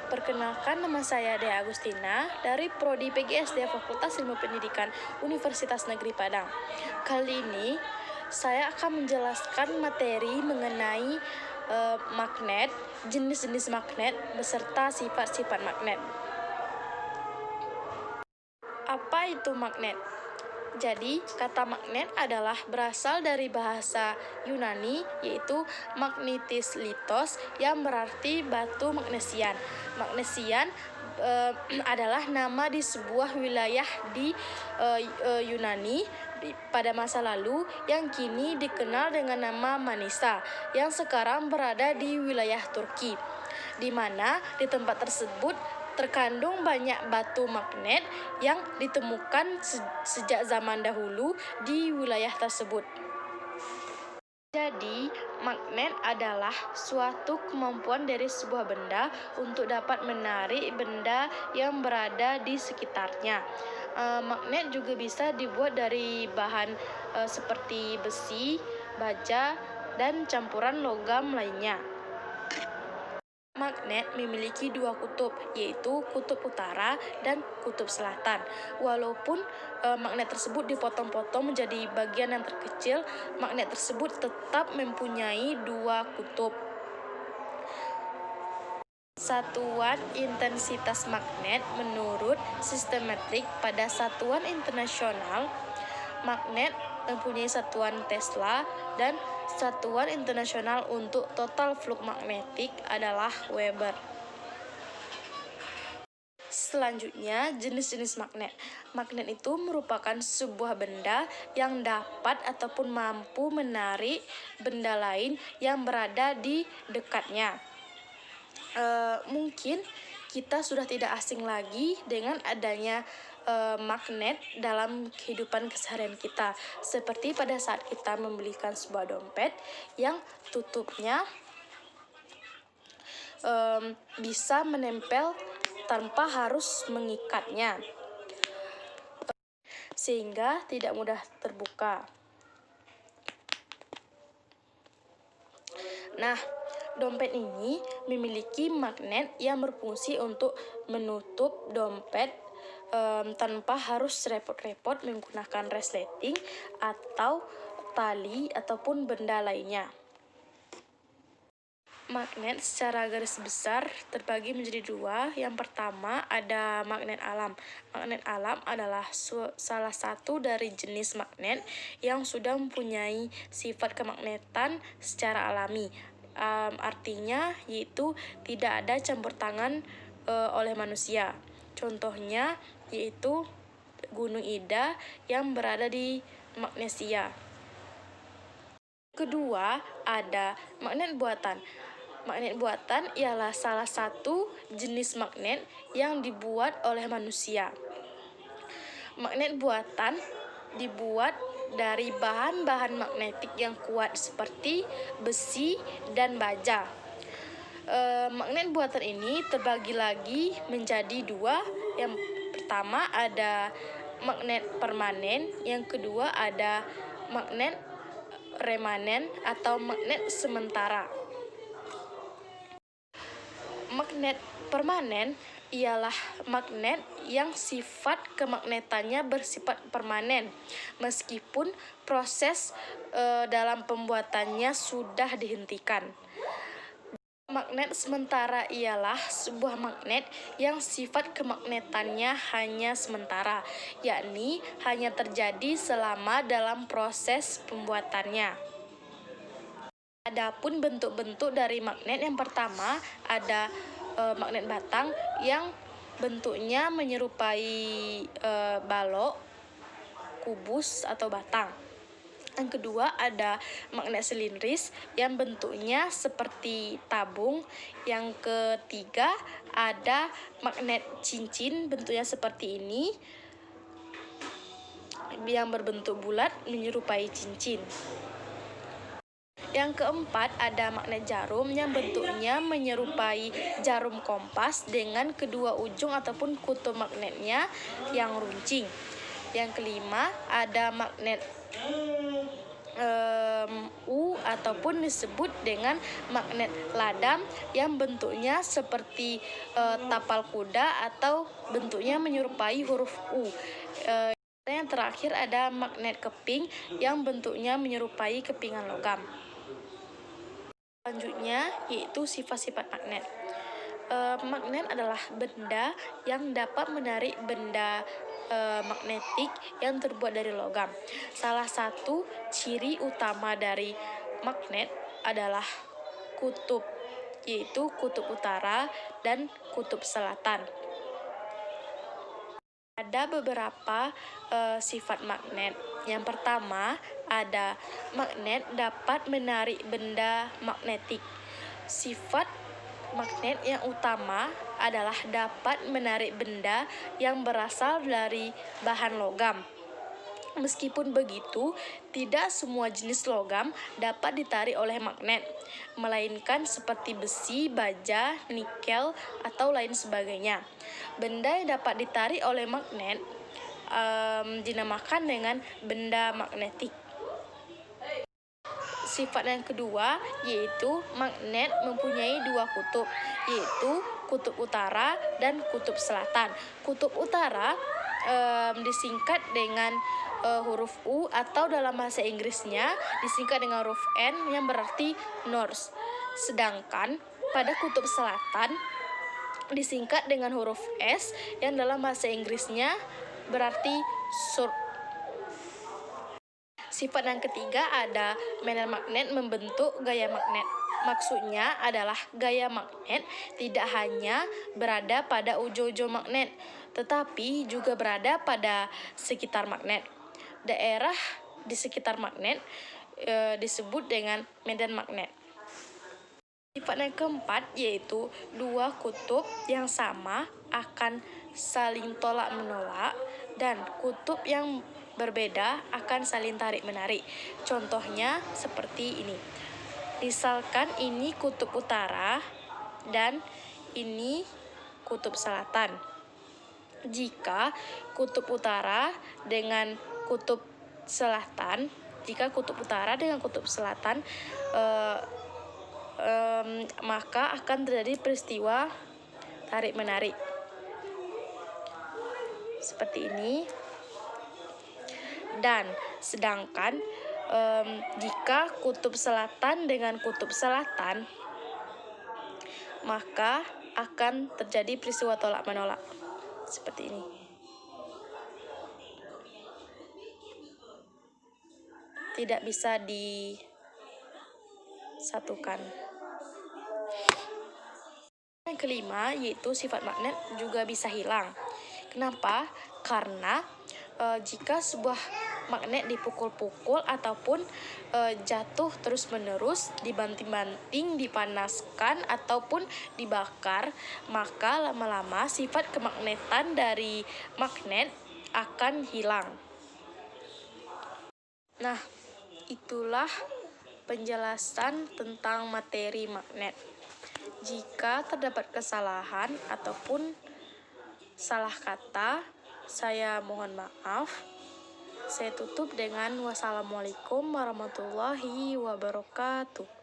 Perkenalkan, nama saya Dea Agustina dari Prodi PGSD Fakultas Ilmu Pendidikan Universitas Negeri Padang. Kali ini saya akan menjelaskan materi mengenai magnet, jenis-jenis magnet beserta sifat-sifat magnet. Apa itu magnet? Jadi, kata magnet adalah berasal dari bahasa Yunani, yaitu magnetis litos, yang berarti batu magnesian. Magnesian adalah nama di sebuah wilayah di Yunani pada masa lalu yang kini dikenal dengan nama Manisa, yang sekarang berada di wilayah Turki, di mana di tempat tersebut terkandung banyak batu magnet yang ditemukan sejak zaman dahulu di wilayah tersebut. Jadi, magnet adalah suatu kemampuan dari sebuah benda untuk dapat menarik benda yang berada di sekitarnya. Magnet juga bisa dibuat dari bahan seperti besi, baja, dan campuran logam lainnya. Magnet memiliki dua kutub, yaitu kutub utara dan kutub selatan. Walaupun magnet tersebut dipotong-potong menjadi bagian yang terkecil, magnet tersebut tetap mempunyai dua kutub. Satuan intensitas magnet menurut sistematik pada satuan internasional, magnet mempunyai satuan Tesla, dan satuan internasional untuk total flux magnetik adalah Weber. Selanjutnya, jenis-jenis magnet. Magnet itu merupakan sebuah benda yang dapat ataupun mampu menarik benda lain yang berada di dekatnya. Mungkin kita sudah tidak asing lagi dengan adanya magnet dalam kehidupan keseharian kita, seperti pada saat kita membelikan sebuah dompet yang tutupnya bisa menempel tanpa harus mengikatnya, sehingga tidak mudah terbuka. Nah, dompet ini memiliki magnet yang berfungsi untuk menutup dompet tanpa harus repot-repot menggunakan resleting atau tali ataupun benda lainnya. Magnet secara garis besar terbagi menjadi dua. Yang pertama ada magnet alam. Magnet alam adalah salah satu dari jenis magnet yang sudah mempunyai sifat kemagnetan secara alami. Artinya yaitu tidak ada campur tangan oleh manusia. Contohnya yaitu Gunung Ida yang berada di Magnesia. Kedua, ada magnet buatan. Magnet buatan ialah salah satu jenis magnet yang dibuat oleh manusia. Magnet buatan dibuat dari bahan-bahan magnetik yang kuat seperti besi dan baja. Magnet buatan ini terbagi lagi menjadi dua. Yang pertama ada magnet permanen, yang kedua ada magnet remanen atau magnet sementara. Magnet permanen ialah magnet yang sifat kemagnetannya bersifat permanen meskipun proses dalam pembuatannya sudah dihentikan. Magnet sementara ialah sebuah magnet yang sifat kemagnetannya hanya sementara, yakni hanya terjadi selama dalam proses pembuatannya. Adapun bentuk-bentuk dari magnet, yang pertama ada magnet batang yang bentuknya menyerupai balok, kubus atau batang. Yang kedua ada magnet silindris yang bentuknya seperti tabung. Yang ketiga ada magnet cincin, bentuknya seperti ini, yang berbentuk bulat menyerupai cincin. Yang keempat ada magnet jarum yang bentuknya menyerupai jarum kompas dengan kedua ujung ataupun kutub magnetnya yang runcing. Yang kelima ada magnet ataupun disebut dengan magnet ladam yang bentuknya seperti tapal kuda atau bentuknya menyerupai huruf U. Yang terakhir ada magnet keping yang bentuknya menyerupai kepingan logam. Selanjutnya yaitu sifat-sifat magnet. Magnet adalah benda yang dapat menarik benda magnetik yang terbuat dari logam. Salah satu ciri utama dari magnet adalah kutub, yaitu kutub utara dan kutub selatan. Ada beberapa sifat magnet. Yang pertama, ada magnet dapat menarik benda magnetik. Sifat magnet yang utama adalah dapat menarik benda yang berasal dari bahan logam. Meskipun begitu, tidak semua jenis logam dapat ditarik oleh magnet, melainkan seperti besi, baja, nikel, atau lain sebagainya. Benda yang dapat ditarik oleh magnet dinamakan dengan benda magnetik. Sifat yang kedua yaitu magnet mempunyai dua kutub, yaitu kutub utara dan kutub selatan. Kutub utara disingkat dengan huruf U atau dalam bahasa Inggrisnya disingkat dengan huruf N yang berarti north. Sedangkan pada kutub selatan disingkat dengan huruf S yang dalam bahasa Inggrisnya berarti south. Sifat yang ketiga ada medan magnet membentuk gaya magnet. Maksudnya adalah gaya magnet tidak hanya berada pada ujung-ujung magnet, tetapi juga berada pada sekitar magnet. Daerah di sekitar magnet disebut dengan medan magnet. Sifat yang keempat yaitu dua kutub yang sama akan saling tolak-menolak dan kutub yang berbeda akan saling tarik-menarik. Contohnya seperti ini. Misalkan ini kutub utara dan ini kutub selatan. Jika kutub utara dengan kutub selatan, maka akan terjadi peristiwa tarik-menarik. Seperti ini. Dan sedangkan jika kutub selatan dengan kutub selatan, maka akan terjadi peristiwa tolak-menolak. Seperti ini. Tidak bisa disatukan. Yang kelima yaitu sifat magnet juga bisa hilang. Kenapa? Karena jika sebuah magnet dipukul-pukul ataupun jatuh terus-menerus, dibanting-banting, dipanaskan ataupun dibakar, maka lama-lama sifat kemagnetan dari magnet akan hilang. Nah, itulah penjelasan tentang materi magnet. Jika terdapat kesalahan ataupun salah kata, saya mohon maaf. Saya tutup dengan wassalamualaikum warahmatullahi wabarakatuh.